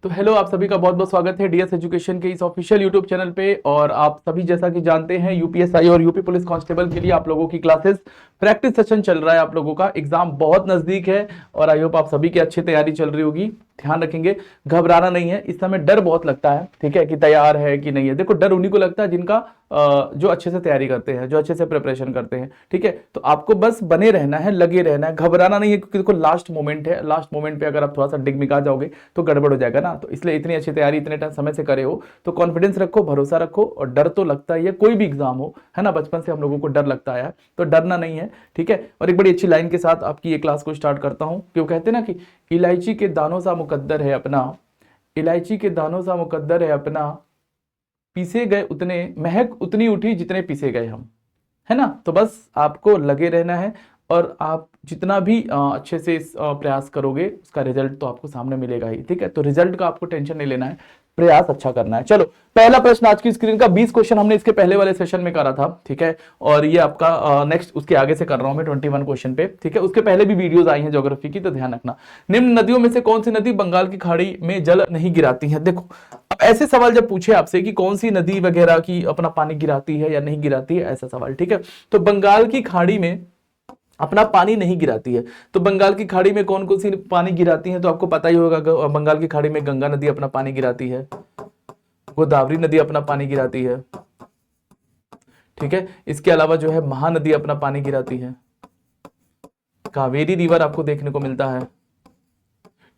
तो हेलो, आप सभी का बहुत बहुत स्वागत है डीएस एजुकेशन के इस ऑफिशियल यूट्यूब चैनल पे। और आप सभी जैसा कि जानते हैं यूपीएसआई और यूपी पुलिस कांस्टेबल के लिए आप लोगों की क्लासेस प्रैक्टिस सेशन चल रहा है। आप लोगों का एग्जाम बहुत नजदीक है और आई होप आप सभी की अच्छी तैयारी चल रही होगी। ध्यान रखेंगे, घबराना नहीं है। इस समय डर बहुत लगता है, ठीक है, कि तैयार है कि नहीं है। देखो, डर उन्हीं को लगता है जिनका जो अच्छे से तैयारी करते हैं, जो अच्छे से प्रिपरेशन करते हैं, ठीक है। तो आपको बस बने रहना है, लगे रहना है, घबराना नहीं है, क्योंकि देखो लास्ट मोमेंट है। लास्ट मोमेंट पे अगर आप थोड़ा सा डिगमिगा जाओगे तो गड़बड़ हो जाएगा ना। तो इसलिए इतनी अच्छी तैयारी इतने समय से करे हो तो कॉन्फिडेंस रखो, भरोसा रखो। और डर तो लगता ही है, कोई भी एग्जाम हो, है ना। बचपन से हम लोगों को डर लगता है, तो डरना नहीं है, ठीक है। और एक बड़ी अच्छी लाइन के साथ आपकी ये क्लास को स्टार्ट करता हूं। क्यों कहते हैं ना कि इलायची के दानों सा मुकद्दर है अपना, इलायची के दानों सा मुकद्दर है अपना, पीसे गए उतने, महक उतनी उठी जितने पीसे गए हम, है ना। तो बस आपको लगे रहना है और आप जितना भी अच्छे से प्रयास करोगे उसका रिजल्ट तो आपको सामने मिलेगा ही, ठीक है। तो रिजल्ट का आपको टेंशन नहीं लेना है, प्रयास अच्छा करना है। चलो, पहला प्रश्न आज की स्क्रीन का 20 क्वेश्चन हमने इसके पहले वाले सेशन में करा था, ठीक है। और ये आपका नेक्स्ट उसके आगे से कर रहा हूं मैं 21 क्वेश्चन पे, ठीक है। उसके पहले भी वीडियोस आई हैं ज्योग्राफी की, तो ध्यान रखना। निम्न नदियों में से कौन सी नदी बंगाल की खाड़ी में जल नहीं गिराती है? देखो, अब ऐसे सवाल जब पूछे आपसे कि कौन सी नदी वगैरह की अपना पानी गिराती है या नहीं गिराती है, ऐसा सवाल, ठीक है। तो बंगाल की खाड़ी में अपना पानी नहीं गिराती है। तो बंगाल की खाड़ी में कौन कौन सी पानी गिराती है? तो आपको पता ही होगा, बंगाल की खाड़ी में गंगा नदी अपना पानी गिराती है, गोदावरी नदी अपना पानी गिराती है, ठीक है। इसके अलावा जो है महानदी अपना पानी गिराती है, कावेरी रिवर आपको देखने को मिलता है,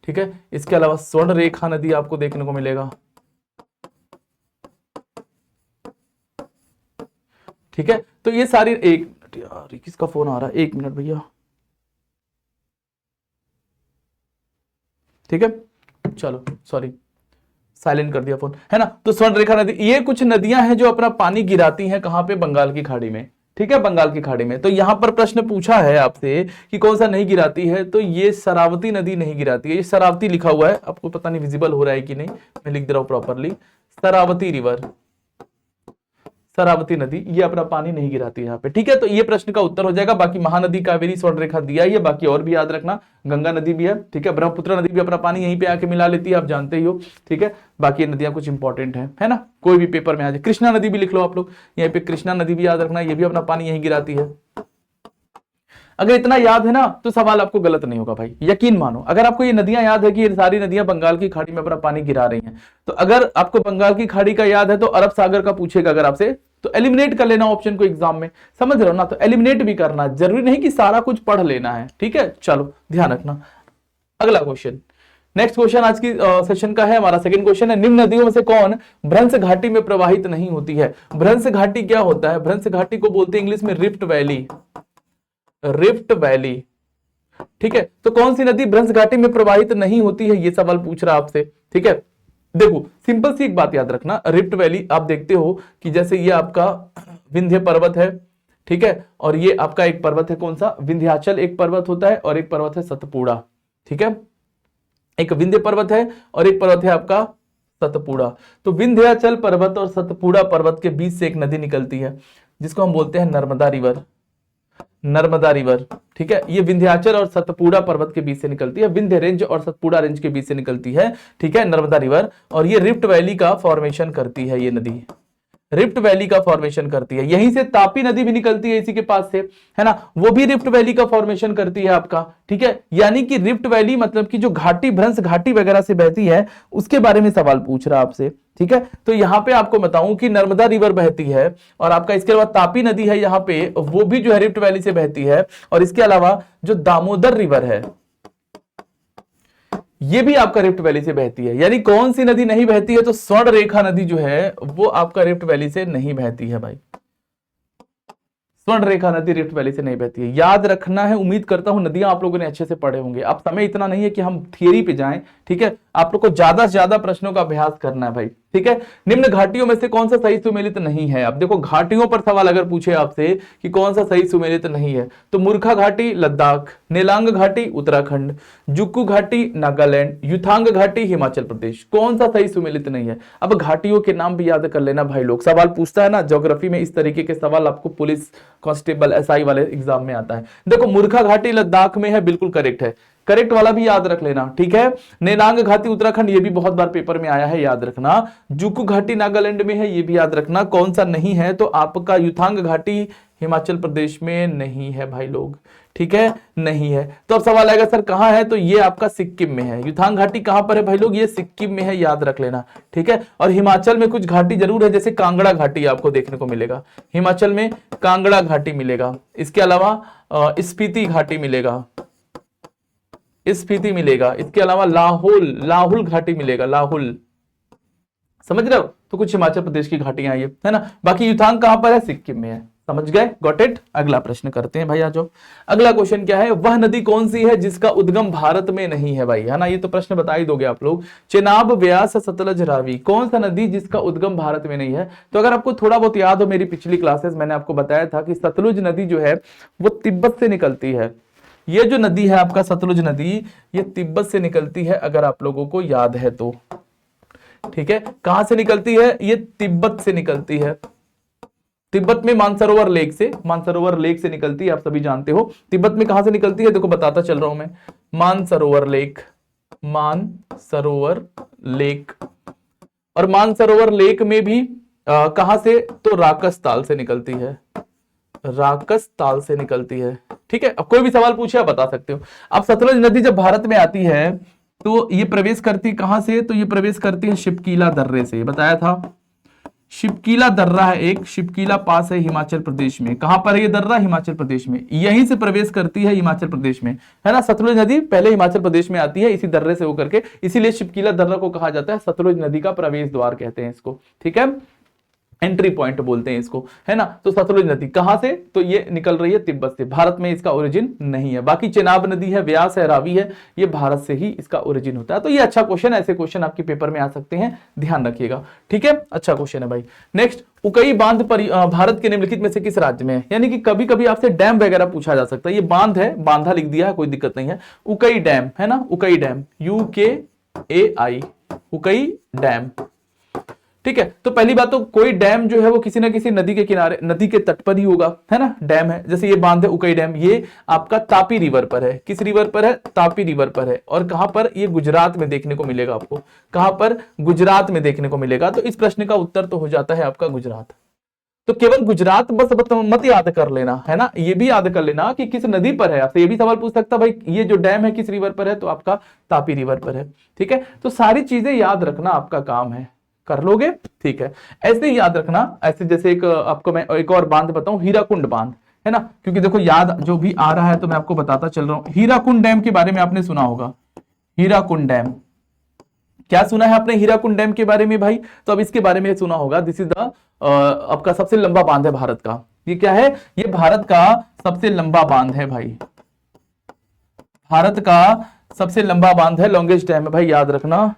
ठीक है। इसके अलावा स्वर्ण रेखा नदी आपको देखने को मिलेगा, ठीक है। तो ये सारी, एक मिनट यार, किसका फोन आ रहा है, एक मिनट भैया, ठीक है। चलो सॉरी, साइलेंट कर दिया फोन, है ना। तो स्वर्ण रेखा नदी, ये कुछ नदियां हैं जो अपना पानी गिराती हैं कहां पे? बंगाल की खाड़ी में, ठीक है, बंगाल की खाड़ी में। तो यहां पर प्रश्न पूछा है आपसे कि कौन सा नहीं गिराती है, तो ये शरावती नदी नहीं गिराती है। ये शरावती लिखा हुआ है, आपको पता नहीं विजिबल हो रहा है कि नहीं, मैं लिख दे रहा हूं प्रॉपरली, शरावती रिवर, शरावती नदी ये अपना पानी नहीं गिराती है यहाँ पे, ठीक है। तो ये प्रश्न का उत्तर हो जाएगा। बाकी महानदी, कावेरी, स्वर्ण रेखा दिया ही है, बाकी और भी याद रखना, गंगा नदी भी है, ठीक है। ब्रह्मपुत्र नदी भी अपना पानी यहीं पे आके मिला लेती है, आप जानते ही हो, ठीक है। बाकी नदियां कुछ इंपॉर्टेंट है ना, कोई भी पेपर में आ जाए। कृष्णा नदी भी लिख लो आप लोग, यहाँ पे कृष्णा नदी भी याद रखना, ये भी अपना पानी यहीं गिराती है। अगर इतना याद है ना तो सवाल आपको गलत नहीं होगा भाई, यकीन मानो। अगर आपको ये नदियां याद है कि ये सारी नदियां बंगाल की खाड़ी में अपना पानी गिरा रही हैं, तो अगर आपको बंगाल की खाड़ी का याद है तो अरब सागर का पूछेगा अगर आपसे, तो एलिमिनेट कर लेना ऑप्शन को एग्जाम में, समझ रहे हो ना। तो एलिमिनेट भी करना, जरूरी नहीं कि सारा कुछ पढ़ लेना है, ठीक है। चलो ध्यान रखना। अगला क्वेश्चन, नेक्स्ट क्वेश्चन आज की सेशन का है हमारा सेकंड क्वेश्चन है, निम्न नदियों में से कौन भ्रंश घाटी में प्रवाहित नहीं होती है? भ्रंश घाटी क्या होता है? भ्रंश घाटी को बोलते हैं इंग्लिश में रिफ्ट वैली, रिफ्ट वैली, ठीक है। तो कौन सी नदी भ्रंश घाटी में प्रवाहित नहीं होती है, ये सवाल पूछ रहा आपसे, ठीक है। देखो, सिंपल सी एक बात याद रखना, रिफ्ट वैली आप देखते हो कि जैसे ये आपका विंध्य पर्वत है, ठीक है, और ये आपका एक पर्वत है, कौन सा? विंध्याचल एक पर्वत होता है, और एक पर्वत है सतपुड़ा, ठीक है। एक विंध्य पर्वत है और एक पर्वत है आपका सतपुड़ा। तो विंध्याचल पर्वत और सतपुड़ा पर्वत के बीच से एक नदी निकलती है जिसको हम बोलते हैं नर्मदा रिवर, नर्मदा रिवर, ठीक है। ये विंध्याचल और सतपुड़ा पर्वत के बीच से निकलती है, विंध्य रेंज और सतपुड़ा रेंज के बीच से निकलती है, ठीक है, नर्मदा रिवर। और ये रिफ्ट वैली का फॉर्मेशन करती है, ये नदी रिफ्ट वैली का फॉर्मेशन करती है। यहीं से तापी नदी भी निकलती है इसी के पास से, है ना, वो भी रिफ्ट वैली का फॉर्मेशन करती है आपका, ठीक है। यानी कि रिफ्ट वैली मतलब कि जो घाटी, भ्रंश घाटी वगैरह से बहती है, उसके बारे में सवाल पूछ रहा आपसे, ठीक है। तो यहां पे आपको बताऊं कि नर्मदा रिवर बहती है, और आपका इसके अलावा तापी नदी है यहाँ पे, वो भी जो है रिफ्ट वैली से बहती है। और इसके अलावा जो दामोदर रिवर है, ये भी आपका रिफ्ट वैली से बहती है। यानी कौन सी नदी नहीं बहती है? तो स्वर्ण रेखा नदी जो है वो आपका रिफ्ट वैली से नहीं बहती है भाई, स्वर्ण रेखा नदी रिफ्ट वैली से नहीं बहती है, याद रखना है। उम्मीद करता हूं नदियां आप लोगों ने अच्छे से पढ़े होंगे। अब समय इतना नहीं है कि हम थियरी पे जाएं, ठीक है, आप लोग को ज्यादा से ज्यादा प्रश्नों का अभ्यास करना है भाई, ठीक है। निम्न घाटियों में से कौन सा सही सुमेलित नहीं है? अब देखो, घाटियों पर सवाल अगर पूछे आपसे कि कौन सा सही सुमेलित नहीं है, तो मूर्खा घाटी लद्दाख, नीलांग घाटी उत्तराखंड, जुक्कू घाटी नागालैंड, युथांग घाटी हिमाचल प्रदेश, कौन सा सही सुमेलित नहीं है? अब घाटियों के नाम भी याद कर लेना भाई लोग, सवाल पूछता है ना ज्योग्राफी में, इस तरीके के सवाल आपको पुलिस कांस्टेबल एसआई वाले एग्जाम में आता है। देखो, मूर्खा घाटी लद्दाख में है, बिल्कुल करेक्ट है। करेक्ट वाला भी याद रख लेना, ठीक है। नेलांग घाटी उत्तराखंड, ये भी बहुत बार पेपर में आया है, याद रखना। जुकू घाटी नागालैंड में है, ये भी याद रखना। कौन सा नहीं है, तो आपका युथांग घाटी हिमाचल प्रदेश में नहीं है भाई लोग, ठीक है, नहीं है। तो अब सवाल आएगा सर कहां है, तो ये आपका सिक्किम में है। युथांग घाटी कहां पर है भाई लोग, ये सिक्किम में है, याद रख लेना, ठीक है। और हिमाचल में कुछ घाटी जरूर है, जैसे कांगड़ा घाटी आपको देखने को मिलेगा, हिमाचल में कांगड़ा घाटी मिलेगा। इसके अलावा स्पीति घाटी मिलेगा, स्पीति मिलेगा। इसके अलावा लाहौल घाटी मिलेगा, लाहौल, समझ रहे हो। तो कुछ हिमाचल प्रदेश की घाटियां ये है ना। बाकी युथांग कहां पर है, सिक्किम में है, समझ गए, गॉट इट। अगला प्रश्न करते हैं भाई, आ जाओ। अगला क्वेश्चन क्या है, वह नदी कौन सी है जिसका उद्गम भारत में नहीं है भाई, है ना। ये तो प्रश्न बता ही दोगे आप लोग। चेनाब, व्यास, सतलज, रावी, कौन सा नदी जिसका उद्गम भारत में नहीं है। तो अगर आपको थोड़ा बहुत याद हो, मेरी पिछली क्लासेस मैंने आपको बताया था कि सतलुज नदी जो है वो तिब्बत से निकलती है। ये जो नदी है आपका सतलुज नदी, ये तिब्बत से निकलती है, अगर आप लोगों को याद है तो, ठीक है। कहां से निकलती है, ये तिब्बत से निकलती है। तिब्बत में मानसरोवर लेक से निकलती है, आप सभी जानते हो। तिब्बत में कहां से निकलती है, देखो बताता चल रहा हूं मैं। मानसरोवर लेक। और मानसरोवर लेक में भी कहां से, तो राकस ताल से निकलती है, ठीक है। अब कोई भी सवाल पूछे आप बता सकते हो। अब सतलुज नदी जब भारत में आती है तो ये प्रवेश करती कहां से, तो ये प्रवेश करती है शिपकीला दर्रे से, बताया था। शिपकीला दर्रा है एक, शिपकीला पास है हिमाचल प्रदेश में। कहां पर है ये दर्रा, हिमाचल प्रदेश में, यहीं से प्रवेश करती है हिमाचल प्रदेश में, है ना। सतलुज नदी पहले हिमाचल प्रदेश में आती है इसी दर्रे से होकर के, इसीलिए शिपकीला दर्रा को कहा जाता है सतलुज नदी का प्रवेश द्वार कहते हैं इसको, ठीक है, एंट्री पॉइंट बोलते हैं इसको, है ना। तो सतलुज नदी कहां से, तो ये निकल रही है तिब्बत से, भारत में इसका ओरिजिन नहीं है। बाकी चेनाब नदी है, व्यास है, रावी है, ये भारत से ही इसका ओरिजिन होता है। तो ये अच्छा क्वेश्चन है, ऐसे क्वेश्चन आपके पेपर में आ सकते हैं, ध्यान रखिएगा, ठीक है, अच्छा क्वेश्चन है भाई। नेक्स्ट, उकई बांध भारत के निम्नलिखित में से किस राज्य में है, यानी कि कभी कभी आपसे डैम वगैरह पूछा जा सकता है। ये बांध है, बांधा लिख दिया है, कोई दिक्कत नहीं है। उकई डैम है ना, उकई डैम, UKAI, उकई डैम, ठीक है। तो पहली बात तो कोई डैम जो है वो किसी ना किसी नदी के किनारे, नदी के तट पर ही होगा, है ना, डैम है। जैसे ये बांध है उकई डैम, ये आपका तापी रिवर पर है। किस रिवर पर है, तापी रिवर पर है। और कहां पर, ये गुजरात में देखने को मिलेगा आपको, कहां पर, गुजरात में देखने को मिलेगा। तो इस प्रश्न का उत्तर तो हो जाता है आपका गुजरात। तो केवल गुजरात बस मत याद कर लेना, है ना, ये भी याद कर लेना कि किस नदी पर है। आपसे ये भी सवाल पूछ सकता भाई ये जो डैम है किस रिवर पर है, तो आपका तापी रिवर पर है, ठीक है। तो सारी चीजें याद रखना आपका काम है, कर लोगे, ठीक है। ऐसे ही याद रखना, ऐसे जैसे एक आपको मैं एक और बांध बताऊं, हीराकुंड बांध, है ना, क्योंकि देखो याद जो भी आ रहा है तो मैं आपको बताता चल रहा हूं। हीराकुंड डैम के बारे में आपने सुना होगा, हीराकुंड डैम, क्या सुना है आपने हीराकुंड डैम के बारे में भाई, तो अब इसके बारे में सुना होगा। दिस इज द आपका सबसे लंबा बांध है भारत का। ये क्या है, ये भारत का सबसे लंबा बांध है भाई, भारत का सबसे लंबा बांध है, लॉन्गेस्ट डैम है भाई, याद रखना,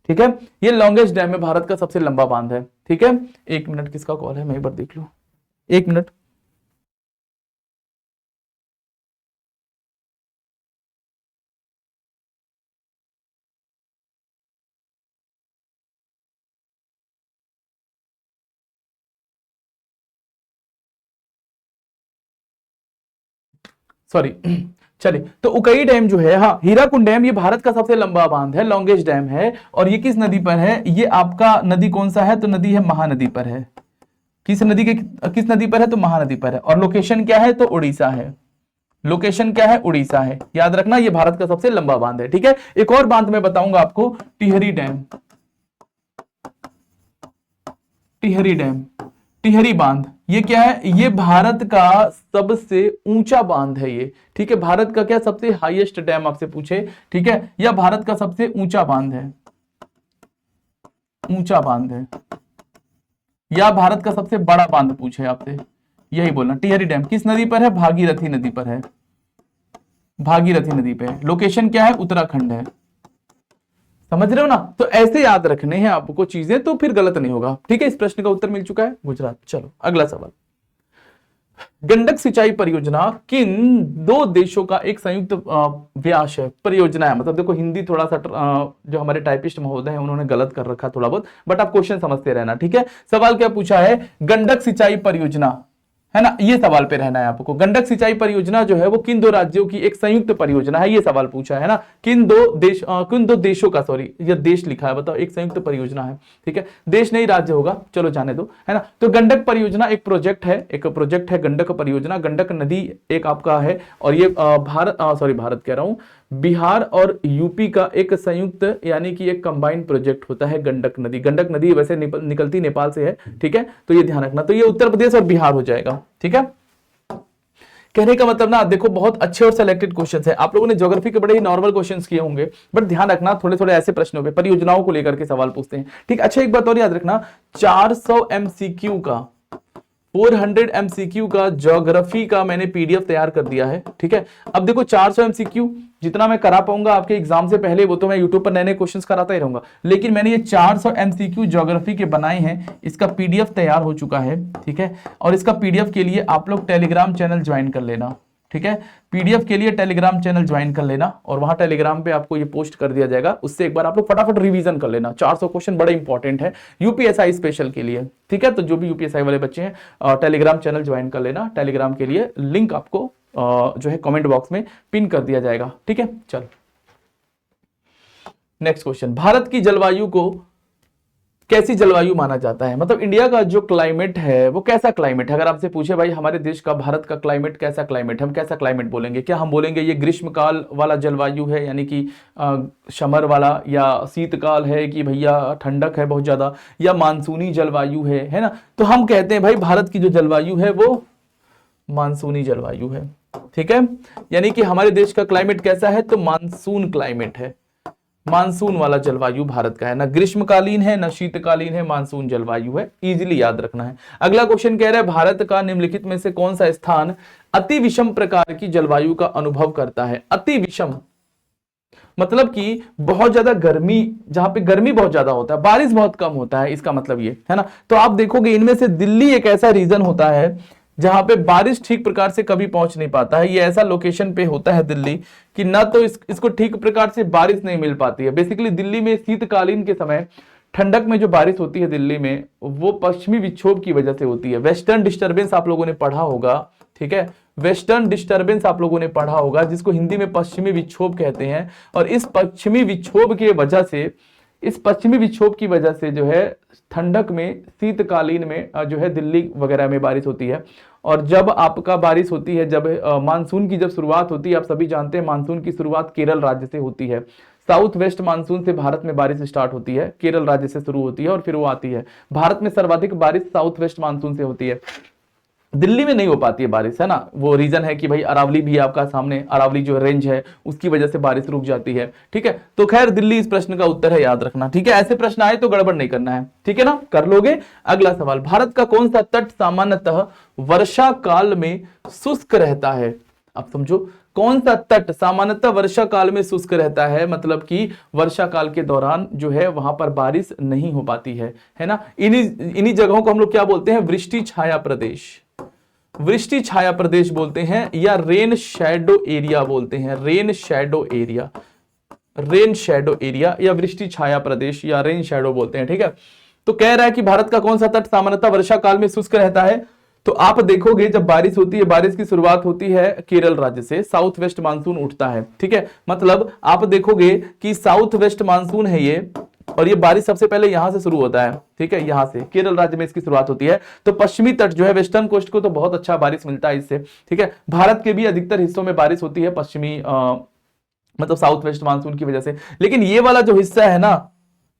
ठीक है। ये लॉन्गेस्ट डैम है, भारत का सबसे लंबा बांध है, ठीक है। एक मिनट, किसका कॉल है, मैं एक बार देख लूं, एक मिनट। सॉरी चलिए, तो उकई डैम जो है, हाँ, हीराकुंड डैम, ये भारत का सबसे लंबा बांध है, लॉन्गेस्ट डैम है। और ये किस नदी पर है, ये आपका नदी कौन सा है, तो नदी है महानदी पर है। किस नदी पर है, तो महानदी पर है। और लोकेशन क्या है, तो उड़ीसा है, लोकेशन क्या है, उड़ीसा है, याद रखना। ये भारत का सबसे लंबा बांध है, ठीक है। एक और बांध मैं बताऊंगा आपको, टिहरी डैम, टिहरी डैम, टिहरी बांध, ये क्या है, ये भारत का सबसे ऊंचा बांध है ये, ठीक है। भारत का क्या सबसे हाईएस्ट डैम आपसे पूछे, ठीक है, या भारत का सबसे ऊंचा बांध है, ऊंचा बांध है, या भारत का सबसे बड़ा बांध पूछे आपसे, यही बोलना। टिहरी डैम किस नदी पर है, भागीरथी नदी पर है, भागीरथी नदी पे है। लोकेशन क्या है, उत्तराखंड है, समझ रहे हो ना। तो ऐसे याद रखने हैं आपको चीजें, तो फिर गलत नहीं होगा, ठीक है। इस प्रश्न का उत्तर मिल चुका है, गुजरात। चलो अगला सवाल, गंडक सिंचाई परियोजना किन दो देशों का एक संयुक्त व्यास है, परियोजना है। मतलब देखो हिंदी थोड़ा सा जो हमारे टाइपिस्ट महोदय हैं उन्होंने गलत कर रखा थोड़ा बहुत, बट आप क्वेश्चन समझते रहना, ठीक है। सवाल क्या पूछा है, गंडक सिंचाई परियोजना, है ना, ये सवाल पे रहना है आपको। गंडक सिंचाई परियोजना जो है वो किन दो राज्यों की एक संयुक्त परियोजना है, ये सवाल पूछा है ना। किन दो देशों का, सॉरी ये देश लिखा है, बताओ, एक संयुक्त परियोजना है, ठीक है, देश नहीं राज्य होगा, चलो जाने दो, है ना। तो गंडक परियोजना एक प्रोजेक्ट है गंडक परियोजना। गंडक नदी एक आपका है, और ये भारत कह रहा हूं, बिहार और यूपी का एक संयुक्त यानी कि एक कंबाइंड प्रोजेक्ट होता है गंडक नदी। गंडक नदी वैसे निकलती नेपाल से है, ठीक है, तो ये ध्यान रखना। तो ये उत्तर प्रदेश और बिहार हो जाएगा, ठीक है। कहने का मतलब ना, देखो बहुत अच्छे और सिलेक्टेड क्वेश्चंस है। आप लोगों ने ज्योग्राफी के बड़े ही नॉर्मल क्वेश्चंस किए होंगे, बट ध्यान रखना थोड़े थोड़े ऐसे प्रश्नों पे परियोजनाओं को लेकर के सवाल पूछते हैं, ठीक। अच्छा एक बात और याद रखना, 400 एमसीक्यू का 400 एमसीक्यू का ज्योग्राफी का मैंने पीडीएफ तैयार कर दिया है, ठीक है। अब देखो 400 एमसीक्यू जितना मैं करा पाऊंगा आपके एग्जाम से पहले, वो तो मैं यूट्यूब पर नए नए क्वेश्चंस कराता ही रहूंगा, लेकिन मैंने ये 400 एमसीक्यू ज्योग्राफी के बनाए हैं, इसका पीडीएफ तैयार हो चुका है, ठीक है। और इसका पीडीएफ के लिए आप लोग टेलीग्राम चैनल ज्वाइन कर लेना, ठीक है। पीडीएफ के लिए टेलीग्राम चैनल ज्वाइन कर लेना, और वहां टेलीग्राम पे आपको ये पोस्ट कर दिया जाएगा, उससे एक बार आप लोग फटाफट रिवीजन कर लेना। 400 क्वेश्चन बड़े इंपॉर्टेंट है यूपीएसआई स्पेशल के लिए, ठीक है। तो जो भी यूपीएसआई वाले बच्चे हैं टेलीग्राम चैनल ज्वाइन कर लेना। टेलीग्राम के लिए लिंक आपको जो है कमेंट बॉक्स में पिन कर दिया जाएगा, ठीक है। चलो नेक्स्ट क्वेश्चन, भारत की जलवायु को कैसी जलवायु माना जाता है, मतलब इंडिया का जो क्लाइमेट है वो कैसा क्लाइमेट है। अगर आपसे पूछे भाई हमारे देश का, भारत का क्लाइमेट कैसा क्लाइमेट है, हम कैसा क्लाइमेट बोलेंगे, क्या हम बोलेंगे ये ग्रीष्मकाल वाला जलवायु है यानी कि समर वाला, या शीतकाल है कि भैया ठंडक है बहुत ज्यादा, या मानसूनी जलवायु है ना। तो हम कहते हैं भाई भारत की जो जलवायु है वो मानसूनी जलवायु है, ठीक है। यानी कि हमारे देश का क्लाइमेट कैसा है, तो मानसून क्लाइमेट है, मानसून वाला जलवायु भारत का है, ना ग्रीष्मकालीन है ना शीतकालीन है, मानसून जलवायु है, इजीली याद रखना है। अगला क्वेश्चन कह रहा है भारत का निम्नलिखित में से कौन सा स्थान अति विषम प्रकार की जलवायु का अनुभव करता है। अति विषम मतलब कि बहुत ज्यादा गर्मी, जहां पे गर्मी बहुत ज्यादा होता है, बारिश बहुत कम होता है, इसका मतलब ये है ना। तो आप देखोगे इनमें से दिल्ली एक ऐसा रीजन होता है जहां पे बारिश ठीक प्रकार से कभी पहुंच नहीं पाता है। ये ऐसा लोकेशन पे होता है दिल्ली कि ना तो इसको ठीक प्रकार से बारिश नहीं मिल पाती है। बेसिकली दिल्ली में शीतकालीन के समय ठंडक में जो बारिश होती है दिल्ली में, वो पश्चिमी विक्षोभ की वजह से होती है। वेस्टर्न डिस्टर्बेंस आप लोगों ने पढ़ा होगा, ठीक है, वेस्टर्न डिस्टर्बेंस आप लोगों ने पढ़ा होगा, जिसको हिंदी में पश्चिमी विक्षोभ कहते हैं। और इस पश्चिमी विक्षोभ की वजह से जो है ठंडक में, शीतकालीन में जो है दिल्ली वगैरह में बारिश होती है। और जब आपका बारिश होती है, जब मानसून की जब शुरुआत होती है, आप सभी जानते हैं मानसून की शुरुआत केरल राज्य से होती है। साउथ वेस्ट मानसून से भारत में बारिश स्टार्ट होती है, केरल राज्य से शुरू होती है और फिर वो आती है। भारत में सर्वाधिक बारिश साउथ वेस्ट मानसून से होती है, दिल्ली में नहीं हो पाती है बारिश, है ना। वो रीजन है कि भाई अरावली भी आपका सामने, अरावली जो रेंज है उसकी वजह से बारिश रुक जाती है, ठीक है। तो खैर दिल्ली इस प्रश्न का उत्तर है, याद रखना, ठीक है। ऐसे प्रश्न आए तो गड़बड़ नहीं करना है, ठीक है ना, कर लोगे। अगला सवाल, भारत का कौन सा तट सामान्यतः वर्षा काल में शुष्क रहता है। अब समझो, कौन सा तट सामान्यतः वर्षा काल में शुष्क रहता है, मतलब कि वर्षा काल के दौरान जो है वहां पर बारिश नहीं हो पाती है ना। इन्हीं जगहों को हम लोग क्या बोलते हैं, वृष्टि छाया प्रदेश, वृष्टि छाया प्रदेश बोलते हैं, या रेन शैडो एरिया बोलते हैं, rain shadow area, rain shadow area या वृष्टि छाया प्रदेश या रेन शैडो बोलते हैं, ठीक है। तो कह रहा है कि भारत का कौन सा तट सामान्यतः वर्षा काल में शुष्क रहता है। तो आप देखोगे जब बारिश होती है, बारिश की शुरुआत होती है केरल राज्य से, साउथ वेस्ट मानसून उठता है, ठीक है। मतलब आप देखोगे कि साउथ वेस्ट मानसून है ये, और ये बारिश सबसे पहले यहां से शुरू होता है, ठीक है, यहां से केरल राज्य में इसकी शुरुआत होती है। तो पश्चिमी तट जो है, वेस्टर्न कोस्ट को तो बहुत अच्छा बारिश मिलता है इससे, ठीक है। भारत के भी अधिकतर हिस्सों में बारिश होती है पश्चिमी मतलब साउथ वेस्ट मानसून की वजह से। लेकिन ये वाला जो हिस्सा है ना,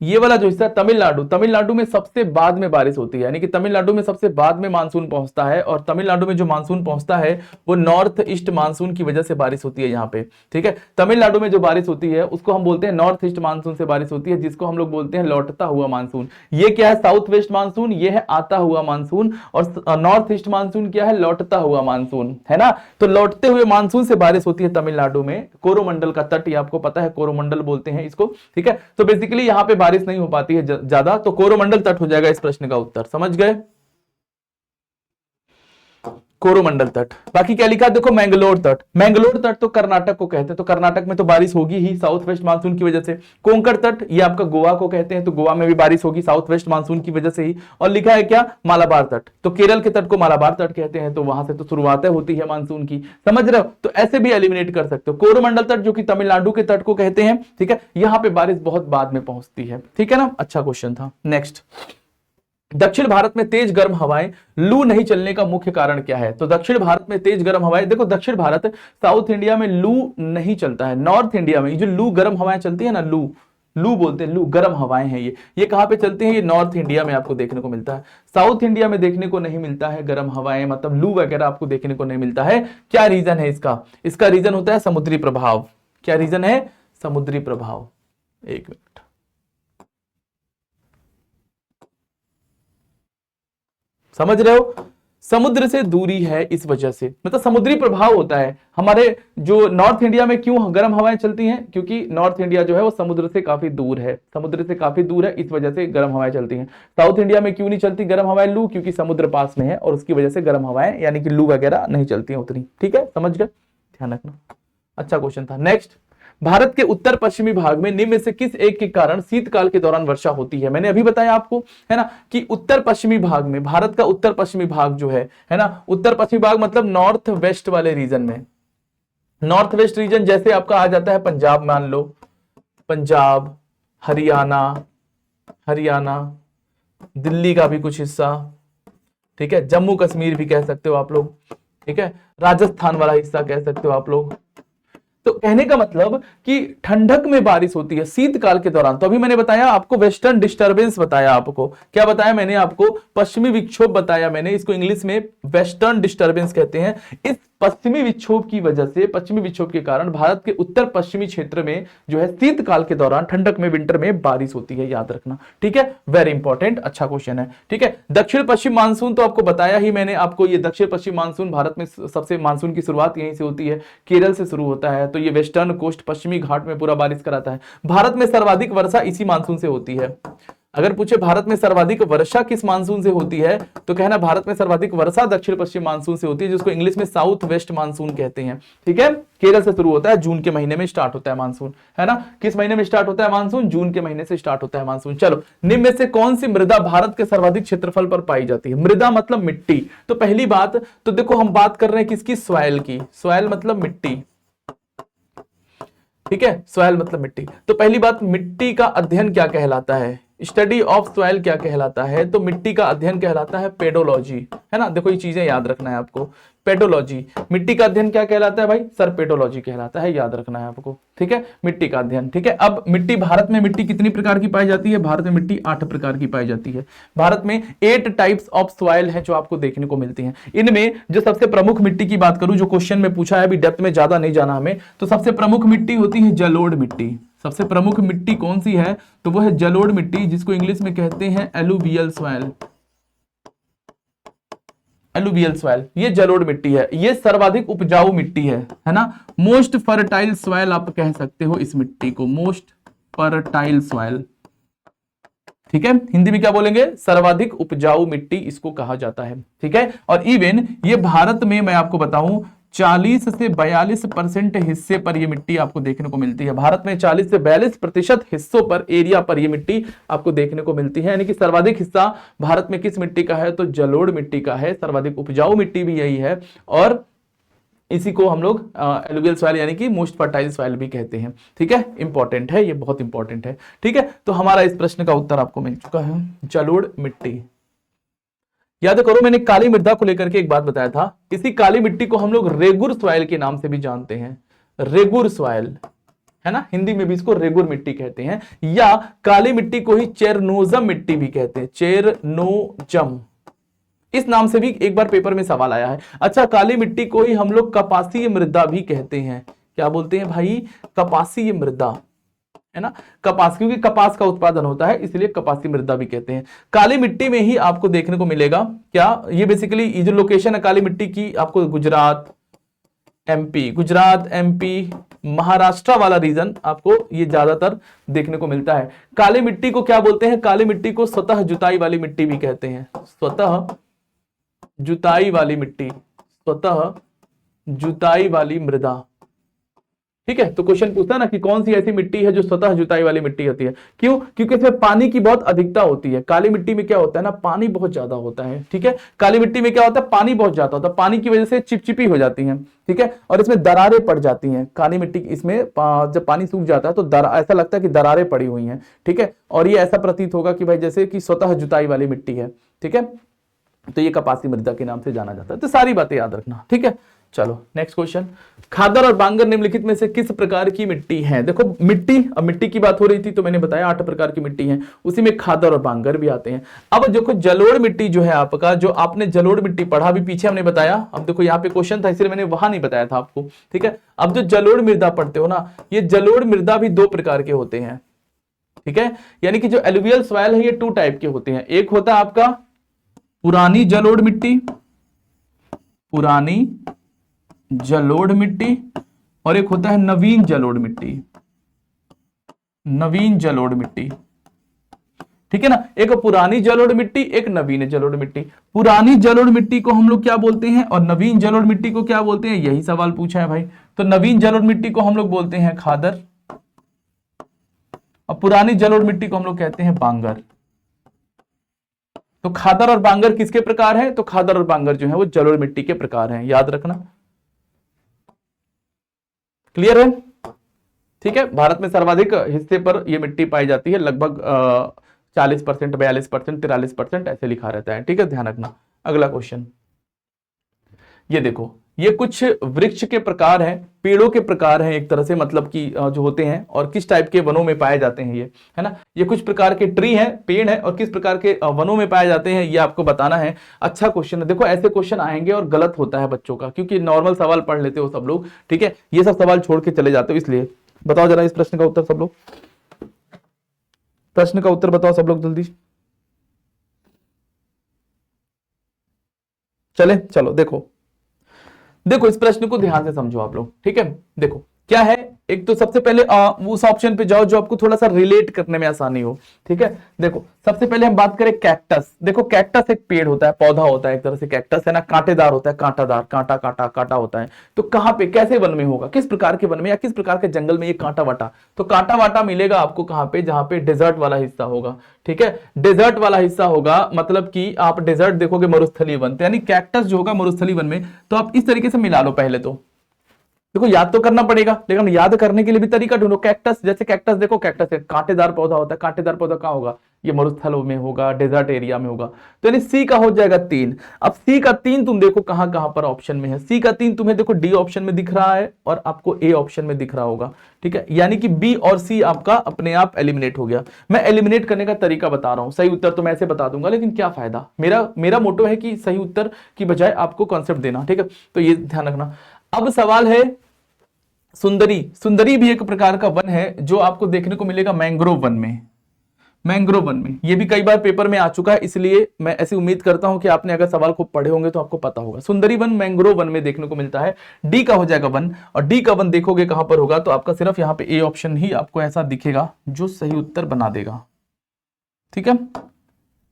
ये वाला जो हिस्सा तमिलनाडु, तमिलनाडु में सबसे बाद में बारिश होती है, यानी कि तमिलनाडु में सबसे बाद में मानसून पहुंचता है। और तमिलनाडु में जो मानसून पहुंचता है वो नॉर्थ ईस्ट मानसून की वजह से बारिश होती है यहाँ पे, ठीक है। तमिलनाडु में जो बारिश होती है उसको हम बोलते हैं नॉर्थ ईस्ट मानसून से बारिश होती है, जिसको हम लोग बोलते हैं लौटता हुआ मानसून। ये क्या है, साउथ वेस्ट मानसून, ये है आता हुआ मानसून, और नॉर्थ ईस्ट मानसून क्या है, लौटता हुआ मानसून, है ना। तो लौटते हुए मानसून से बारिश होती है तमिलनाडु में। कोरोमंडल का तट, ये आपको पता है, कोरोमंडल बोलते हैं इसको, ठीक है। तो बेसिकली यहाँ पे बारिश नहीं हो पाती है ज्यादा, तो कोरोमंडल तट हो जाएगा इस प्रश्न का उत्तर, समझ गए। कोरोमंडल तट। बाकी क्या लिखा देखो, मैंगलोर तट। मैंगलोर तट तो कर्नाटक को कहते हैं, तो कर्नाटक में तो बारिश होगी ही साउथ वेस्ट मानसून की वजह से। कोंकण तट ये आपका गोवा को कहते हैं, तो गोवा में भी बारिश होगी साउथ वेस्ट मानसून की वजह से ही। और लिखा है क्या, मालाबार तट, तो केरल के तट को मालाबार तट कहते हैं, तो वहां से तो शुरुआत होती है मानसून की, समझ रहे हो। तो ऐसे भी एलिमिनेट कर सकते हो। कोरोमंडल तट जो कि तमिलनाडु के तट को कहते हैं, ठीक है, यहां पे बारिश बहुत बाद में पहुंचती है, ठीक है ना। अच्छा क्वेश्चन था। नेक्स्ट, दक्षिण भारत में तेज गर्म हवाएं, लू नहीं चलने का मुख्य कारण क्या है। तो दक्षिण भारत में तेज गर्म हवाएं, देखो दक्षिण भारत, साउथ इंडिया में लू नहीं चलता है, नॉर्थ इंडिया में जो लू गर्म हवाएं चलती है ना, लू लू बोलते हैं, लू गर्म हवाएं हैं ये कहां पे चलती हैं, ये नॉर्थ इंडिया में आपको देखने को मिलता है। साउथ इंडिया में देखने को नहीं मिलता है गर्म हवाएं, मतलब लू वगैरह आपको देखने को नहीं मिलता है। क्या रीजन है इसका रीजन होता है समुद्री प्रभाव। क्या रीजन है, समुद्री प्रभाव। एक मिनट, समझ रहे हो, समुद्र से दूरी है इस वजह से, मतलब समुद्री प्रभाव होता है। हमारे जो नॉर्थ इंडिया में क्यों गर्म हवाएं चलती हैं, क्योंकि नॉर्थ इंडिया जो है वो समुद्र से काफी दूर है, समुद्र से काफी दूर है, इस वजह से गर्म हवाएं चलती हैं। साउथ इंडिया में क्यों नहीं चलती गर्म हवाएं, लू, क्योंकि समुद्र पास में है और उसकी वजह से गर्म हवाएं यानी कि लू वगैरह नहीं चलती हैं उतनी, ठीक है, समझ गए, ध्यान रखना। अच्छा क्वेश्चन था। नेक्स्ट, भारत के उत्तर पश्चिमी भाग में निम्न में से किस एक के कारण शीतकाल के दौरान वर्षा होती है। मैंने अभी बताया आपको, है ना, कि उत्तर पश्चिमी भाग में, भारत का उत्तर पश्चिमी भाग जो है ना, उत्तर पश्चिमी भाग मतलब नॉर्थ वेस्ट वाले रीजन में, नॉर्थ वेस्ट रीजन जैसे आपका आ जाता है पंजाब, मान लो पंजाब, हरियाणा, दिल्ली का भी कुछ हिस्सा, ठीक है, जम्मू कश्मीर भी कह सकते हो आप लोग, ठीक है, राजस्थान वाला हिस्सा कह सकते हो आप लोग। तो कहने का मतलब कि ठंडक में बारिश होती है शीतकाल के दौरान। तो अभी मैंने बताया आपको वेस्टर्न डिस्टर्बेंस बताया, आपको क्या बताया मैंने, आपको पश्चिमी विक्षोभ बताया मैंने, इसको इंग्लिश में वेस्टर्न डिस्टर्बेंस कहते हैं। इस पश्चिमी विक्षोभ की वजह से, पश्चिमी विक्षोभ के कारण भारत के उत्तर पश्चिमी क्षेत्र में जो है शीतकाल के दौरान, ठंडक में, विंटर में बारिश होती है, याद रखना, ठीक है, वेरी इंपॉर्टेंट, अच्छा क्वेश्चन है, ठीक है। दक्षिण पश्चिम मानसून तो आपको बताया ही मैंने आपको, ये दक्षिण पश्चिम मानसून भारत में सबसे मानसून की शुरुआत यहीं से होती है, केरल से शुरू होता है, तो ये वेस्टर्न कोस्ट पश्चिमी घाट में पूरा बारिश कराता है। भारत में सर्वाधिक वर्षा इसी मानसून से होती है। अगर पूछे भारत में सर्वाधिक वर्षा किस मानसून से होती है, तो कहना भारत में सर्वाधिक वर्षा दक्षिण पश्चिम मानसून से होती है, जिसको इंग्लिश में साउथ वेस्ट मानसून कहते हैं, ठीक है। केरल से शुरू होता है, जून के महीने में स्टार्ट होता है मानसून, है ना। किस महीने में स्टार्ट होता है मानसून, जून के महीने से स्टार्ट होता है मानसून। चलो, निम्न में से कौन सी मृदा भारत के सर्वाधिक क्षेत्रफल पर पाई जाती है। मृदा मतलब मिट्टी। तो पहली बात तो देखो, हम बात कर रहे हैं किसकी, सॉइल की। सॉइल मतलब मिट्टी, ठीक है, सॉइल मतलब मिट्टी। तो पहली बात, मिट्टी का अध्ययन क्या कहलाता है, स्टडी ऑफ सॉइल क्या कहलाता है, तो मिट्टी का अध्ययन कहलाता है पेडोलॉजी, है ना। देखो ये चीजें याद रखना है आपको, पेडोलॉजी, मिट्टी का अध्ययन क्या कहलाता है भाई, सर पेडोलॉजी कहलाता है, याद रखना है आपको, ठीक है, मिट्टी का अध्ययन, ठीक है। अब मिट्टी, भारत में मिट्टी कितनी प्रकार की पाई जाती है, भारत में मिट्टी 8 प्रकार की पाई जाती है। भारत में 8 टाइप्स ऑफ सॉइल है जो आपको देखने को मिलती हैं। इनमें जो सबसे प्रमुख मिट्टी की बात करूं, जो क्वेश्चन में पूछा है, अभी डेप्थ में ज्यादा नहीं जाना हमें, तो सबसे प्रमुख मिट्टी होती है जलोढ़ मिट्टी। सबसे प्रमुख मिट्टी कौन सी है, तो वो है जलोढ़ मिट्टी, जिसको इंग्लिश में कहते हैं एलुवियल सॉइल। एलुवियल सॉइल, ये जलोढ़ मिट्टी है, ये सर्वाधिक उपजाऊ मिट्टी है ना। मोस्ट फर्टाइल सॉइल आप कह सकते हो इस मिट्टी को, मोस्ट फर्टाइल सॉइल, ठीक है। हिंदी में क्या बोलेंगे, सर्वाधिक उपजाऊ मिट्टी इसको कहा जाता है, ठीक है। और इवन ये भारत में मैं आपको बताऊं 40 से 42% हिस्से पर ये मिट्टी आपको देखने को मिलती है। भारत में 40 से 42% हिस्सों पर, एरिया पर ये मिट्टी आपको देखने को मिलती है। यानी कि सर्वाधिक हिस्सा भारत में किस मिट्टी का है, तो जलोढ़ मिट्टी का है। सर्वाधिक उपजाऊ मिट्टी भी यही है, और इसी को हम लोग एलुवियल सॉइल यानी कि मोस्ट फर्टाइल सॉइल भी कहते हैं, ठीक है। इंपॉर्टेंट है, ये बहुत इंपॉर्टेंट है, ठीक है। तो हमारा इस प्रश्न का उत्तर आपको मिल चुका है, जलोढ़ मिट्टी। याद करो, मैंने काली मृदा को लेकर के एक बात बताया था। इसी काली मिट्टी को हम लोग रेगुर सॉइल के नाम से भी जानते हैं, रेगुर सॉइल, है ना। हिंदी में भी इसको रेगुर मिट्टी कहते हैं, या काली मिट्टी को ही चेरनोजम मिट्टी भी कहते हैं, चेरनोजम, इस नाम से भी एक बार पेपर में सवाल आया है। अच्छा, काली मिट्टी को ही हम लोग कपासीय मृदा भी कहते हैं। क्या बोलते हैं भाई, कपासीय मृदा, है ना। कपास, क्योंकि कपास का उत्पादन होता है, इसलिए कपासी मृदा भी कहते हैं। काली मिट्टी में ही आपको देखने को मिलेगा क्या, ये बेसिकली ये जो लोकेशन है काली मिट्टी की, आपको गुजरात एमपी महाराष्ट्र वाला रीजन आपको ये ज्यादातर देखने को मिलता है। काली मिट्टी को क्या बोलते हैं, काली मिट्टी को स्वतः जुताई वाली मिट्टी भी कहते हैं, स्वतः जुताई वाली मिट्टी, स्वतः जुताई वाली मृदा। ठीक है, तो क्वेश्चन पूछता है ना कि कौन सी ऐसी मिट्टी है जो स्वतः जुताई वाली मिट्टी होती है। क्यों? क्योंकि इसमें पानी की बहुत अधिकता होती है। काली मिट्टी में क्या होता है ना, पानी बहुत ज्यादा होता है। ठीक है, काली मिट्टी में क्या होता है, पानी बहुत ज्यादा होता है, पानी की वजह से चिपचिपी हो जाती है। ठीक है, और इसमें दरारें पड़ जाती हैं। काली मिट्टी इसमें जब पानी सूख जाता है तो ऐसा लगता है कि दरारें पड़ी हुई हैं। ठीक है, और ये ऐसा प्रतीत होगा कि भाई जैसे कि स्वतः जुताई वाली मिट्टी है। ठीक है, तो ये कपासी मृदा के नाम से जाना जाता है। तो सारी बातें याद रखना। ठीक है, चलो नेक्स्ट क्वेश्चन। खादर और बांगर निम्नलिखित में से किस प्रकार की मिट्टी है? देखो मिट्टी, अब मिट्टी की बात हो रही थी तो मैंने बताया 8 प्रकार की मिट्टी है, उसी में खादर और बांगर भी आते हैं। अब देखो जलोढ़ मिट्टी जो है आपका, जो आपने जलोढ़ मिट्टी पढ़ा भी पीछे हमने बताया। अब देखो यहाँ पे क्वेश्चन था इसलिए मैंने वहां नहीं बताया था आपको। ठीक है, अब जो जलोढ़ मृदा पढ़ते हो ना, ये जलोढ़ मृदा भी 2 प्रकार के होते हैं। ठीक है, यानी कि जो एलुवियल सॉइल है ये 2 टाइप के होते हैं। एक होता है आपका पुरानी जलोढ़ मिट्टी, पुरानी जलोढ़ मिट्टी, और एक होता है नवीन जलोढ़ मिट्टी, नवीन जलोढ़ मिट्टी। ठीक है ना, एक पुरानी जलोढ़ मिट्टी, एक नवीन जलोढ़ मिट्टी। पुरानी जलोढ़ मिट्टी को हम लोग क्या बोलते हैं और नवीन जलोढ़ मिट्टी को क्या बोलते हैं, यही सवाल पूछा है भाई। तो नवीन जलोढ़ मिट्टी को हम लोग बोलते हैं खादर और पुरानी जलोढ़ मिट्टी को हम लोग कहते हैं बांगर। तो खादर और बांगर किसके प्रकार हैं? तो खादर और बांगर जो है वो जलोढ़ मिट्टी के प्रकार हैं, याद रखना। क्लियर है? ठीक है, भारत में सर्वाधिक हिस्से पर यह मिट्टी पाई जाती है, लगभग 40%, 42%, 43% ऐसे लिखा रहता है। ठीक है, ध्यान रखना। अगला क्वेश्चन, ये देखो, ये कुछ वृक्ष के प्रकार हैं, पेड़ों के प्रकार हैं एक तरह से, मतलब कि जो होते हैं और किस टाइप के वनों में पाए जाते हैं ये, है ना। ये कुछ प्रकार के ट्री हैं, पेड़ हैं, और किस प्रकार के वनों में पाए जाते हैं ये आपको बताना है। अच्छा क्वेश्चन है। देखो ऐसे क्वेश्चन आएंगे और गलत होता है बच्चों का, क्योंकि नॉर्मल सवाल पढ़ लेते हो सब लोग। ठीक है, ये सब सवाल छोड़ के चले जाते हो, इसलिए बताओ जरा इस प्रश्न का उत्तर सब लोग, प्रश्न का उत्तर बताओ सब लोग जल्दी। चले, चलो देखो इस प्रश्न को ध्यान से समझो आप लोग। ठीक है, देखो क्या है, एक तो सबसे पहले उस ऑप्शन पे जाओ जो आपको थोड़ा सा रिलेट करने में आसानी हो। ठीक है, देखो सबसे पहले हम बात करें कैक्टस। देखो कैक्टस एक पेड़ होता है, पौधा होता है एक तरह से, कैक्टस है ना, कांटेदार होता है, कांटादार, कांटा कांटा कांटा होता है। तो कहां पे, कैसे वन में होगा, किस प्रकार के वन में या किस प्रकार के जंगल में ये कांटा वाटा? तो कांटा वाटा मिलेगा आपको कहां पे, जहां पे डेजर्ट वाला हिस्सा होगा। ठीक है, डेजर्ट वाला हिस्सा होगा, मतलब कि आप डेजर्ट देखोगे मरुस्थलीय वन, यानी कैक्टस जो होगा मरुस्थलीय वन में। तो आप इस तरीके से मिला लो पहले तो। देखो याद तो करना पड़ेगा, लेकिन याद करने के लिए भी तरीका ढूंढो। कैक्टस, जैसे कैक्टस देखो, कैक्टस एक कांटेदार पौधा होता है, कांटेदार पौधा कहां होगा, ये मरुस्थलों में होगा, डेजर्ट एरिया में होगा। तो यानी सी का हो जाएगा 3। अब सी का 3 तुम देखो कहां कहां पर ऑप्शन में है। सी का 3 तुम्हें देखो डी ऑप्शन में दिख रहा है और आपको ए ऑप्शन में दिख रहा होगा। ठीक है, यानी कि बी और सी आपका अपने आप एलिमिनेट हो गया। मैं एलिमिनेट करने का तरीका बता रहा हूं, सही उत्तर तो मैं ऐसे बता दूंगा, लेकिन क्या फायदा, मेरा मोटो है कि सही उत्तर की बजाय आपको कॉन्सेप्ट देना। ठीक है, तो ये ध्यान रखना। अब सवाल है सुंदरी। सुंदरी भी एक प्रकार का वन है जो आपको देखने को मिलेगा मैंग्रोव वन में। मैंग्रोव वन में ये भी कई बार पेपर में आ चुका है, इसलिए मैं ऐसी उम्मीद करता हूं कि आपने अगर सवाल को पढ़े होंगे तो आपको पता होगा। सुंदरी वन मैंग्रोव वन में देखने को मिलता है। डी का हो जाएगा 1, और डी का 1 देखोगे कहां पर होगा, तो आपका सिर्फ यहां पे ए ऑप्शन ही आपको ऐसा दिखेगा जो सही उत्तर बना देगा। ठीक है,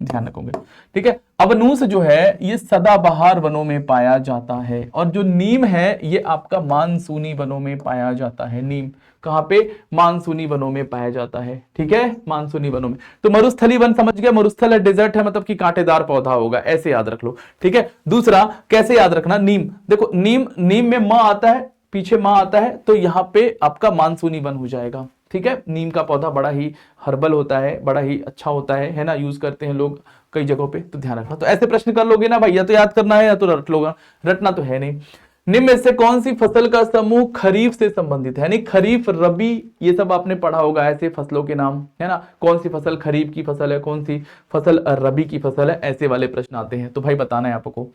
ध्यान रखोगे। ठीक है, अवनूस जो है ये सदाबहार वनों में पाया जाता है, और जो नीम है ये आपका मानसूनी वनों में पाया जाता है। नीम कहां पे, मानसूनी वनों में पाया जाता है। ठीक है, मानसूनी वनों में। तो मरुस्थली वन समझ गया, मरुस्थल है, डेजर्ट है, मतलब कि कांटेदार पौधा होगा, ऐसे याद रख लो। ठीक है, दूसरा कैसे याद रखना, नीम। देखो नीम में मां आता है, पीछे मां आता है, तो यहां पे आपका मानसूनी वन हो जाएगा। ठीक है, नीम का पौधा बड़ा ही हर्बल होता है, बड़ा ही अच्छा होता है ना, यूज करते हैं लोग कई जगहों पे, तो ध्यान रखना। तो ऐसे प्रश्न कर लोगे ना भाई, या तो याद करना है या तो रट लोगे, रटना तो है नहीं। निम्न में से कौन सी फसल का समूह खरीफ से संबंधित है, यानी खरीफ, रबी, ये सब आपने पढ़ा होगा, ऐसे फसलों के नाम, है ना। कौन सी फसल खरीफ की फसल है, कौन सी फसल रबी की फसल है, ऐसे वाले प्रश्न आते हैं, तो भाई बताना है आपको।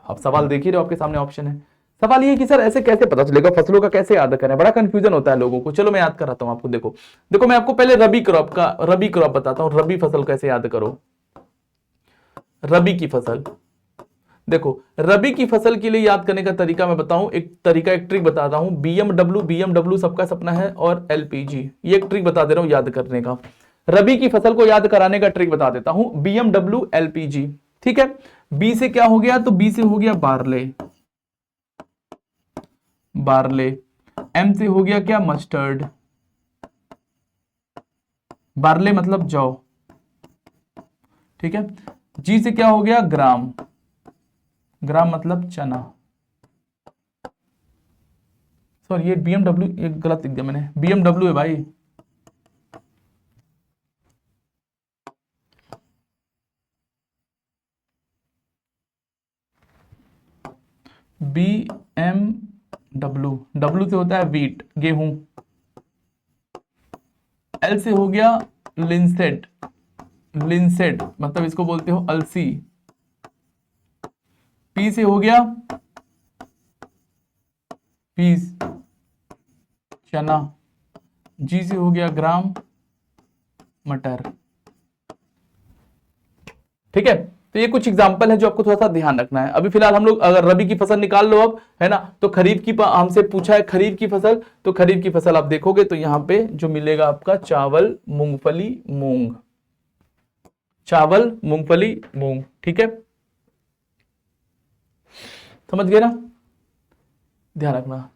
अब सवाल देख ही रहे हो, आपके सामने ऑप्शन है। सवाल ये कि सर ऐसे कैसे पता चलेगा, फसलों का कैसे याद करें, बड़ा कंफ्यूजन होता है लोगों को। चलो मैं याद कराता हूं आपको। देखो मैं आपको पहले रबी क्रॉप बताता हूं। रबी फसल कैसे याद करो, रबी की फसल। देखो रबी की फसल के लिए याद करने का तरीका मैं बताऊं, एक ट्रिक बताता हूं। बीएमडब्ल्यू सबका सपना है, और एलपीजी, ये एक ट्रिक बता दे रहा हूं याद करने का। रबी की फसल को याद कराने का ट्रिक बता देता हूं, बीएमडब्ल्यू एलपीजी। ठीक है, बी से क्या हो गया, तो बी से हो गया बार्ले, बार्ले। एम से हो गया क्या, मस्टर्ड, बार्ले मतलब जौ, ठीक है। जी से क्या हो गया, ग्राम, ग्राम मतलब चना। सॉरी ये बीएमडब्ल्यू, एक गलत लिख दिया मैंने, बीएमडब्ल्यू है भाई। बी एम डब्ल्यू, डब्ल्यू से होता है वीट, गेहूं। एल से हो गया लिंसेट, लिंसेट मतलब इसको बोलते हो अलसी। पी से हो गया पीस, चना। जी से हो गया ग्राम, मटर, ठीक है। तो ये कुछ एग्जांपल है जो आपको थोड़ा सा ध्यान रखना है। अभी फिलहाल हम लोग अगर रबी की फसल निकाल लो अब, है ना, तो खरीफ की हमसे पूछा है खरीफ की फसल, तो खरीफ की फसल आप देखोगे तो यहां पे जो मिलेगा आपका चावल, मूंगफली, मूंग, चावल, मूंगफली, मूंग, ठीक है, समझ गए ना, ध्यान रखना।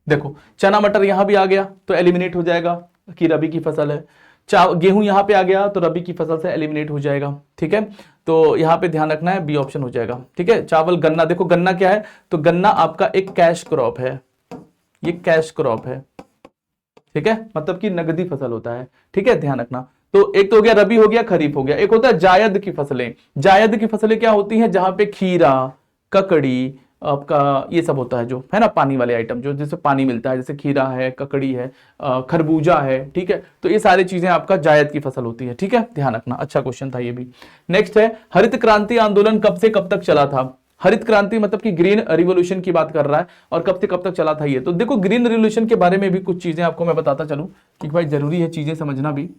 देखो चना मटर यहां भी आ गया तो एलिमिनेट हो जाएगा कि रबी की फसल है। गेहूं यहां पे आ गया तो रबी की फसल से एलिमिनेट हो जाएगा, ठीक है। तो यहां पे ध्यान रखना है, बी ऑप्शन हो जाएगा, ठीक है। चावल, गन्ना, देखो गन्ना क्या है, तो गन्ना आपका एक कैश क्रॉप है, ये कैश क्रॉप है, ठीक है, मतलब कि नगदी फसल होता है, ठीक है, ध्यान रखना। तो एक तो हो गया रबी, हो गया खरीफ, हो गया। एक होता है जायद की फसलें। जायद की फसलें क्या होती हैं, जहां पे खीरा, ककड़ी, आपका ये सब होता है, जो है ना पानी वाले आइटम, जो जिससे पानी मिलता है, जैसे खीरा है, ककड़ी है, खरबूजा है, ठीक है। तो ये सारी चीजें आपका जायद की फसल होती है, ठीक है, ध्यान रखना। अच्छा क्वेश्चन था ये भी। नेक्स्ट है, हरित क्रांति आंदोलन कब से कब तक चला था। हरित क्रांति मतलब कि ग्रीन रिवोल्यूशन की बात कर रहा है, और कब से कब तक चला था ये। तो देखो ग्रीन रिवोल्यूशन के बारे में भी कुछ चीजें आपको मैं बताता चलूं कि भाई जरूरी है चीजें समझना भी,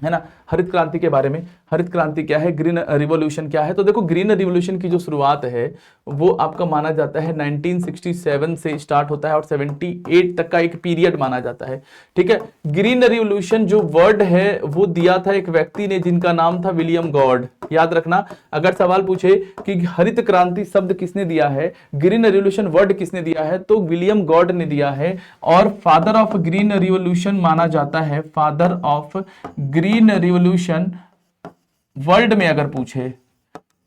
है ना। हरित क्रांति के बारे में, हरित क्रांति क्या है, ग्रीन रिवॉल्यूशन क्या है। तो देखो ग्रीन रिवॉल्यूशन की जो शुरुआत है वो आपका माना जाता है 1967 से स्टार्ट होता है और 78 तक का एक पीरियड माना जाता है, ठीक है। ग्रीन रिवॉल्यूशन जो वर्ड है वो दिया था एक व्यक्ति ने जिनका नाम था विलियम गॉड। याद रखना, अगर सवाल पूछे कि हरित क्रांति शब्द किसने दिया है, ग्रीन रिवॉल्यूशन वर्ड किसने दिया है, तो विलियम गॉड ने दिया है। और फादर ऑफ ग्रीन रिवॉल्यूशन माना जाता है, father of green revolution world में अगर पूछे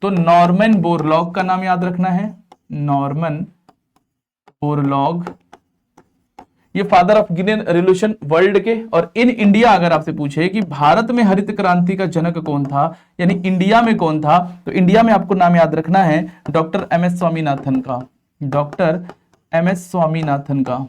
तो नॉर्मन बोरलॉग का नाम याद रखना है, नॉर्मन बोरलॉग, ये father of green revolution world के। और इन इंडिया अगर आपसे पूछे कि भारत में हरित क्रांति का जनक कौन था, यानी इंडिया में कौन था, तो इंडिया में आपको नाम याद रखना है डॉक्टर एम एस स्वामीनाथन का, डॉक्टर एम एस स्वामीनाथन का,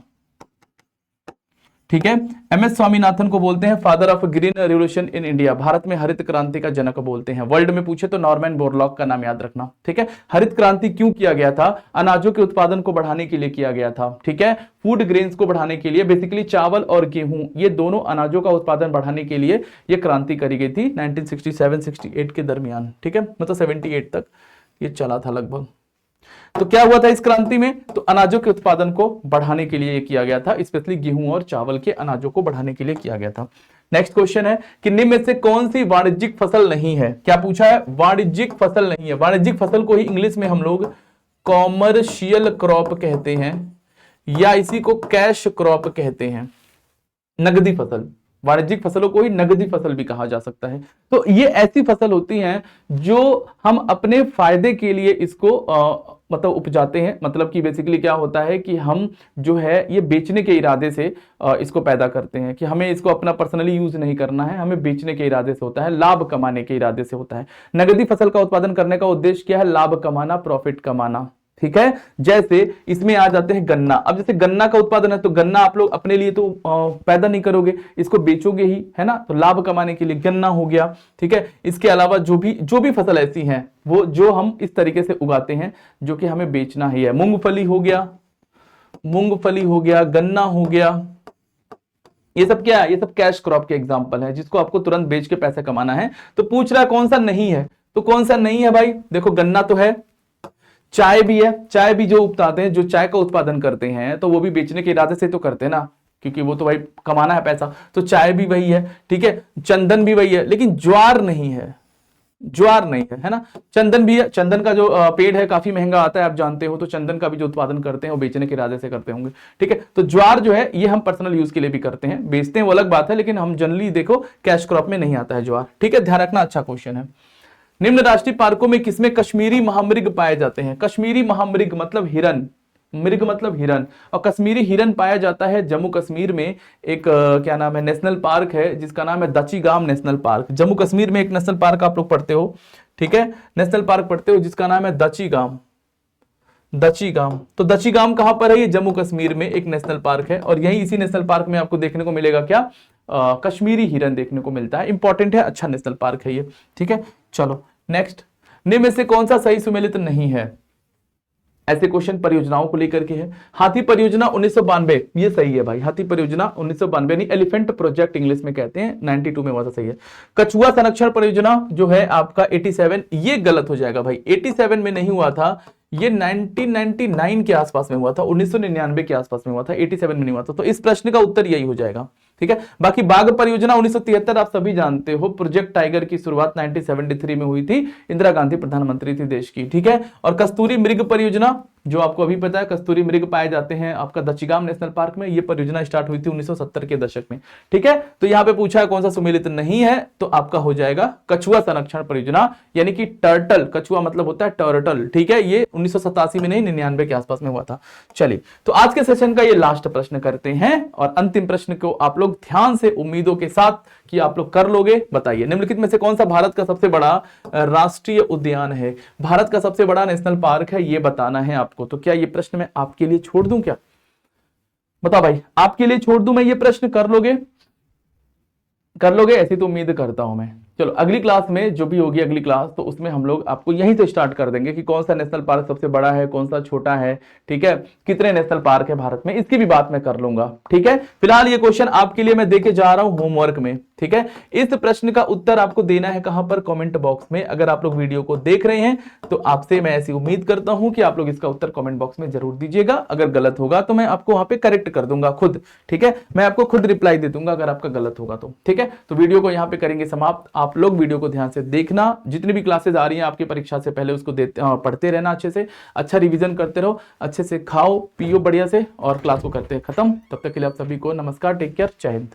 ठीक है। एम एस स्वामीनाथन को बोलते हैं father of green revolution in India, Bharat में हरित क्रांति का जनक बोलते हैं। वर्ल्ड में पूछे तो नॉर्मन बोरलॉग का नाम याद रखना, ठीक है। हरित क्रांति क्यों किया गया था, अनाजों के उत्पादन को बढ़ाने के लिए किया गया था, ठीक है, फूड ग्रेन्स को बढ़ाने के लिए, बेसिकली चावल और गेहूं ये दोनों अनाजों का उत्पादन बढ़ाने के लिए यह क्रांति करी गई थी 1967-68 के दरमियान, ठीक है, मतलब 78 तक ये चला था लगभग। तो क्या हुआ था इस क्रांति में, तो अनाजों के उत्पादन को बढ़ाने के लिए किया गया था, स्पेशली गेहूं और चावल के अनाजों को बढ़ाने के लिए किया गया था। नेक्स्ट क्वेश्चन है कि निम्न में से कौन सी वाणिज्यिक फसल नहीं है। क्या पूछा है, वाणिज्यिक फसल नहीं है। वाणिज्यिक फसल को ही इंग्लिश में हम लोग कॉमर्शियल क्रॉप कहते हैं, या इसी को कैश क्रॉप कहते हैं, नगदी फसल। वाणिज्यिक फसलों को ही नगदी फसल भी कहा जा सकता है। तो ये ऐसी फसल होती हैं जो हम अपने फायदे के लिए इसको मतलब उपजाते हैं, मतलब कि बेसिकली क्या होता है कि हम जो है ये बेचने के इरादे से इसको पैदा करते हैं, कि हमें इसको अपना पर्सनली यूज नहीं करना है, हमें बेचने के इरादे से होता है, लाभ कमाने के इरादे से होता है। नगदी फसल का उत्पादन करने का उद्देश्य क्या है, लाभ कमाना, प्रॉफिट कमाना, ठीक है। जैसे इसमें आ जाते हैं गन्ना। अब जैसे गन्ना का उत्पादन है तो गन्ना आप लोग अपने लिए तो पैदा नहीं करोगे, इसको बेचोगे ही, है ना, तो लाभ कमाने के लिए गन्ना हो गया, ठीक है। इसके अलावा जो भी फसल ऐसी हैं वो जो हम इस तरीके से उगाते हैं जो कि हमें बेचना ही है। मूंगफली हो गया, मूंगफली हो गया, गन्ना हो गया, ये सब क्या है, ये सब कैश क्रॉप के एग्जांपल है जिसको आपको तुरंत बेच के पैसे कमाना है। तो पूछ रहा है कौन सा नहीं है, तो कौन सा नहीं है भाई, देखो गन्ना तो है, चाय भी है, चाय भी जो उगाते हैं, जो चाय का उत्पादन करते हैं तो वो भी बेचने के इरादे से तो करते हैं ना, क्योंकि वो तो भाई कमाना है पैसा, तो चाय भी वही है, ठीक है। चंदन भी वही है, लेकिन ज्वार नहीं है, ज्वार नहीं है ना। चंदन भी है, चंदन का जो पेड़ है काफी महंगा आता है, आप जानते हो, तो चंदन का भी जो उत्पादन करते हैं वो बेचने के इरादे से करते होंगे, ठीक है। तो ज्वार जो है ये हम पर्सनल यूज के लिए भी करते हैं, बेचते हैं वो अलग बात है, लेकिन हम जनरली देखो कैश क्रॉप में नहीं आता है ज्वार, ठीक है, ध्यान रखना, अच्छा क्वेश्चन है। निम्न राष्ट्रीय पार्कों में किसमें कश्मीरी महामृग पाए जाते हैं? कश्मीरी महामृग मतलब हिरन, मृग मतलब हिरन, और कश्मीरी हिरन पाया जाता है जम्मू कश्मीर में। एक क्या नाम है, नेशनल पार्क है जिसका नाम है दचीगाम नेशनल पार्क। जम्मू कश्मीर में एक नेशनल पार्क आप लोग पढ़ते हो, ठीक है, नेशनल पार्क पढ़ते हो जिसका नाम है दचीगाम। दचीगाम, तो दचीगाम कहां पर है? ये जम्मू कश्मीर में एक नेशनल पार्क है, और यही इसी नेशनल पार्क में आपको देखने को मिलेगा क्या, कश्मीरी हिरन देखने को मिलता है। इंपॉर्टेंट है, अच्छा नेशनल पार्क है ये, ठीक है। चलो नेक्स्ट, निम्न में से कौन सा सही सुमेलित नहीं है? ऐसे क्वेश्चन परियोजनाओं को लेकर के है। हाथी परियोजना 1992, ये सही है भाई, हाथी परियोजना 1992 यानी एलिफेंट प्रोजेक्ट इंग्लिश में कहते हैं, 92 में हुआ था, सही है। कछुआ संरक्षण परियोजना जो है आपका 87, ये गलत हो जाएगा भाई, 87 में नहीं हुआ था, ये 1999 के आसपास में हुआ था, 1999 के आसपास में हुआ था, 87 में नहीं हुआ था, तो इस प्रश्न का उत्तर यही हो जाएगा, ठीक है। बाकी बाघ परियोजना 1973 आप सभी जानते हो, प्रोजेक्ट टाइगर की शुरुआत 1973 में हुई थी, इंदिरा गांधी प्रधानमंत्री थी देश की, ठीक है। और कस्तूरी मृग परियोजना जो आपको अभी पता है, कस्तूरी मृग पाए जाते हैं आपका दचीगाम नेशनल पार्क में, ये परियोजना स्टार्ट हुई थी 1970 के दशक में, ठीक है। तो यहां पे पूछा है कौन सा सुमेलित नहीं है, तो आपका हो जाएगा कछुआ संरक्षण परियोजना, यानी कि टर्टल, कछुआ मतलब होता है टर्टल, ठीक है। ये 1987 में नहीं, 99 के आसपास में हुआ था। चलिए, तो आज के सेशन का ये लास्ट प्रश्न करते हैं, और अंतिम प्रश्न को आप लोग ध्यान से, उम्मीदों के साथ कि आप लोग कर लोगे। बताइए, निम्नलिखित में से कौन सा भारत का सबसे बड़ा राष्ट्रीय उद्यान है? भारत का सबसे बड़ा नेशनल पार्क है, ये बताना है आपको। तो क्या ये प्रश्न मैं आपके लिए छोड़ दूं क्या? बताओ भाई, आपके लिए छोड़ दूं मैं ये प्रश्न? कर लोगे? कर लोगे, ऐसी तो उम्मीद करता हूं मैं। चलो अगली क्लास में जो भी होगी अगली क्लास, तो उसमें हम लोग आपको यहीं से स्टार्ट कर देंगे कि कौन सा नेशनल पार्क सबसे बड़ा है, कौन सा छोटा है, ठीक है, कितने नेशनल पार्क है भारत में, इसकी भी बात मैं कर लूंगा, ठीक है। फिलहाल ये क्वेश्चन आपके लिए मैं देके जा रहा हूं होमवर्क में, ठीक है। इस प्रश्न का उत्तर आपको देना है कहां पर? कमेंट बॉक्स में। अगर आप लोग वीडियो को देख रहे हैं तो आपसे मैं ऐसी उम्मीद करता हूं कि आप लोग इसका उत्तर कमेंट बॉक्स में जरूर दीजिएगा। अगर गलत होगा तो मैं आपको वहां पे करेक्ट कर दूंगा खुद, ठीक है, मैं आपको खुद रिप्लाई दे दूंगा अगर आपका गलत होगा तो, ठीक है। तो वीडियो को यहां पे करेंगे समाप्त। आप लोग वीडियो को ध्यान से देखना, जितनी भी क्लासेस आ रही हैं आपकी परीक्षा से पहले उसको पढ़ते रहना, अच्छे से अच्छा रिवीजन करते रहो, अच्छे से खाओ पियो बढ़िया से, और क्लास को करते हैं खत्म। तब तक के लिए आप सभी को नमस्कार, टेक केयर, जय हिंद।